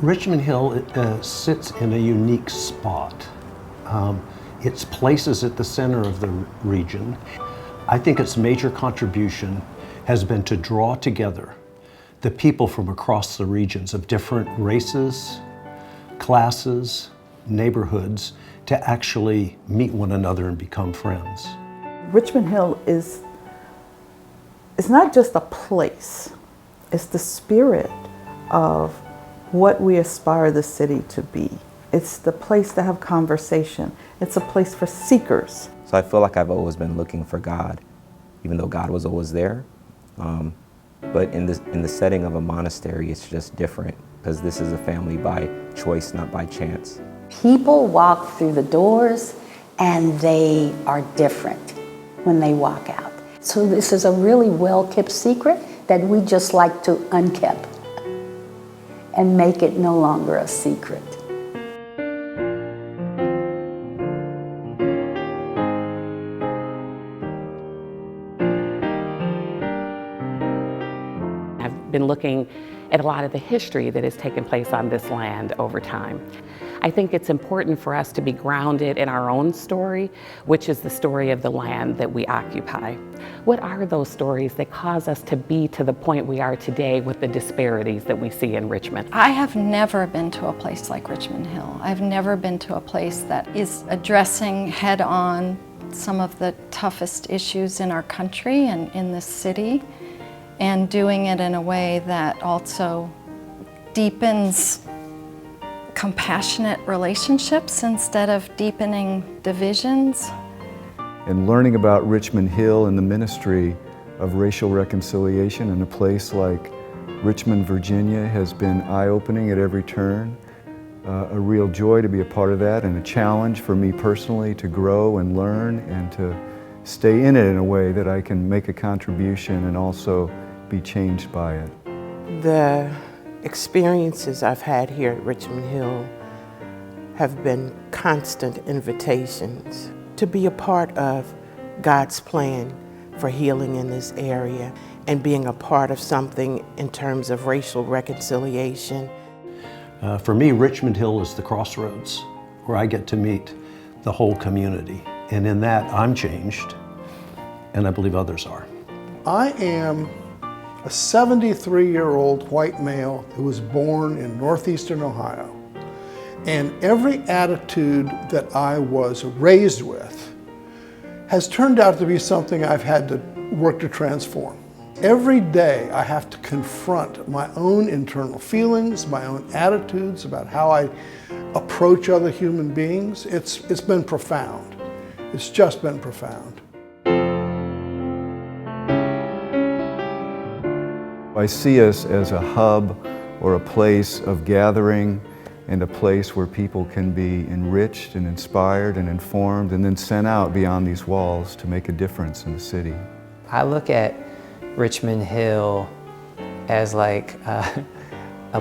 Richmond Hill sits in a unique spot. Its place is at the center of the region. I think its major contribution has been to draw together the people from across the regions of different races, classes, neighborhoods to actually meet one another and become friends. Richmond Hill is not just a place, it's the spirit of what we aspire the city to be. It's the place to have conversation. It's a place for seekers. So I feel like I've always been looking for God, even though God was always there. But in the setting of a monastery, it's just different because this is a family by choice, not by chance. People walk through the doors and they are different when they walk out. So this is a really well-kept secret that we just like to unkeep and make it no longer a secret. I've been looking at a lot of the history that has taken place on this land over time. I think it's important for us to be grounded in our own story, which is the story of the land that we occupy. What are those stories that cause us to be to the point we are today with the disparities that we see in Richmond? I have never been to a place like Richmond Hill. I've never been to a place that is addressing head-on some of the toughest issues in our country and in this city, and doing it in a way that also deepens compassionate relationships instead of deepening divisions. And learning about Richmond Hill and the ministry of racial reconciliation in a place like Richmond, Virginia has been eye-opening at every turn. A real joy to be a part of that, and a challenge for me personally to grow and learn and to stay in it in a way that I can make a contribution and also be changed by it. The experiences I've had here at Richmond Hill have been constant invitations to be a part of God's plan for healing in this area and being a part of something in terms of racial reconciliation. For me, Richmond Hill is the crossroads where I get to meet the whole community. And in that, I'm changed, and I believe others are. I am a 73-year-old white male who was born in northeastern Ohio. And every attitude that I was raised with has turned out to be something I've had to work to transform. Every day I have to confront my own internal feelings, my own attitudes about how I approach other human beings. It's been profound. It's just been profound. I see us as a hub or a place of gathering and a place where people can be enriched and inspired and informed and then sent out beyond these walls to make a difference in the city. I look at Richmond Hill as like a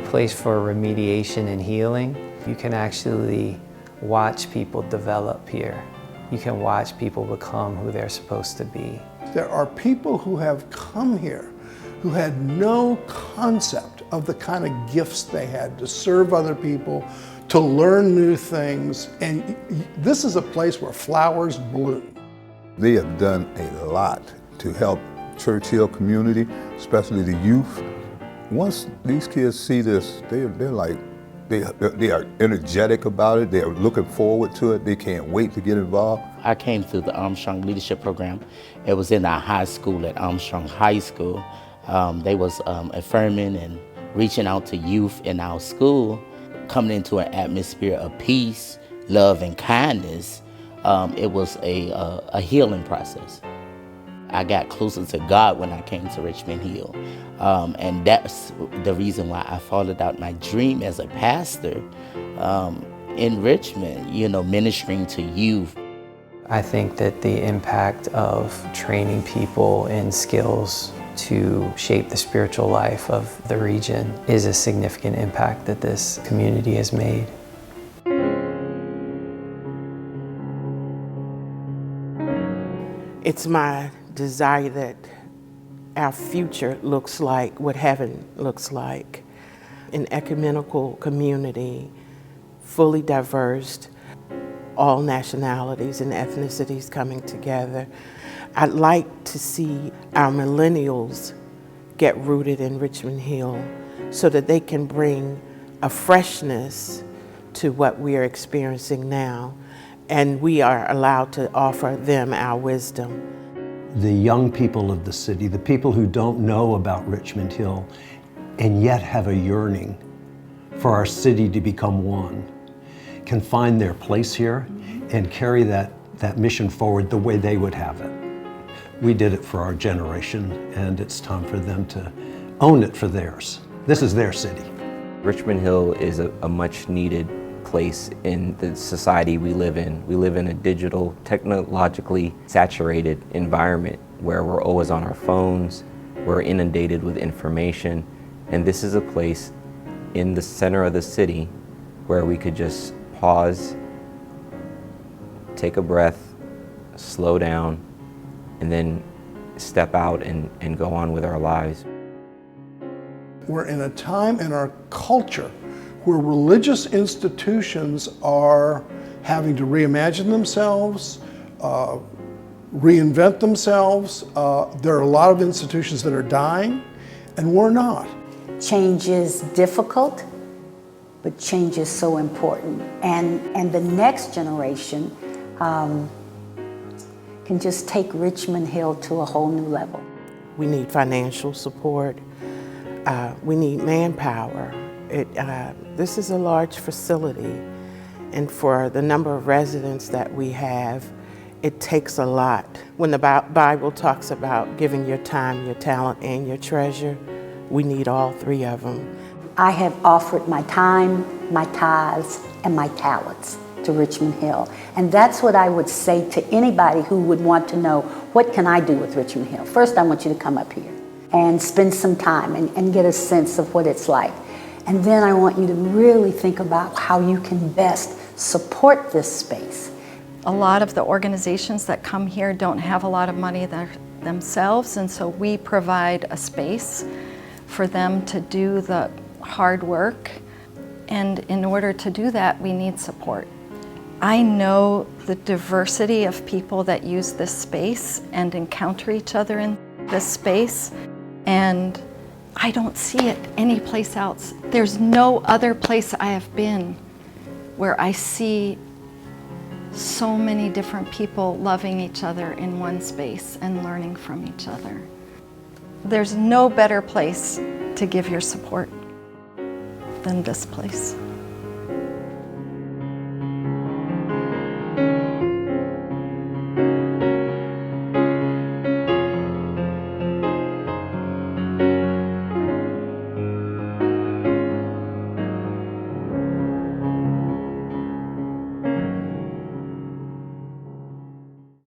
place for remediation and healing. You can actually watch people develop here. You can watch people become who they're supposed to be. There are people who have come here who had no concept of the kind of gifts they had to serve other people, to learn new things, and this is a place where flowers bloom. They have done a lot to help Church Hill community, especially the youth. Once these kids see this, they're like, they are energetic about it, they're looking forward to it, they can't wait to get involved. I came through the Armstrong Leadership Program. It was in our high school at Armstrong High School. They was affirming and reaching out to youth in our school, coming into an atmosphere of peace, love, and kindness. It was a healing process. I got closer to God when I came to Richmond Hill. And that's the reason why I followed out my dream as a pastor in Richmond, ministering to youth. I think that the impact of training people in skills to shape the spiritual life of the region is a significant impact that this community has made. It's my desire that our future looks like what heaven looks like. an ecumenical community, fully diverse, all nationalities and ethnicities coming together. I'd like to see our millennials get rooted in Richmond Hill so that they can bring a freshness to what we are experiencing now, and we are allowed to offer them our wisdom. The young people of the city, the people who don't know about Richmond Hill and yet have a yearning for our city to become one, can find their place here and carry that mission forward the way they would have it. We did it for our generation, and it's time for them to own it for theirs. This is their city. Richmond Hill is a much needed place in the society we live in. We live in a digital, technologically saturated environment where we're always on our phones, we're inundated with information, and this is a place in the center of the city where we could just pause, take a breath, slow down, and then step out and go on with our lives. We're in a time in our culture where religious institutions are having to reimagine themselves, reinvent themselves. There are a lot of institutions that are dying, and we're not. Change is difficult, but change is so important. And the next generation can just take Richmond Hill to a whole new level. We need financial support. We need manpower. This is a large facility, and for the number of residents that we have, it takes a lot. When the Bible talks about giving your time, your talent, and your treasure, we need all three of them. I have offered my time, my tithes, and my talents to Richmond Hill. And that's what I would say to anybody who would want to know, what can I do with Richmond Hill? First, I want you to come up here and spend some time and get a sense of what it's like. And then I want you to really think about how you can best support this space. A lot of the organizations that come here don't have a lot of money themselves, and so we provide a space for them to do the hard work. And in order to do that, we need support. I know the diversity of people that use this space and encounter each other in this space, and I don't see it anyplace else. There's no other place I have been where I see so many different people loving each other in one space and learning from each other. There's no better place to give your support than this place.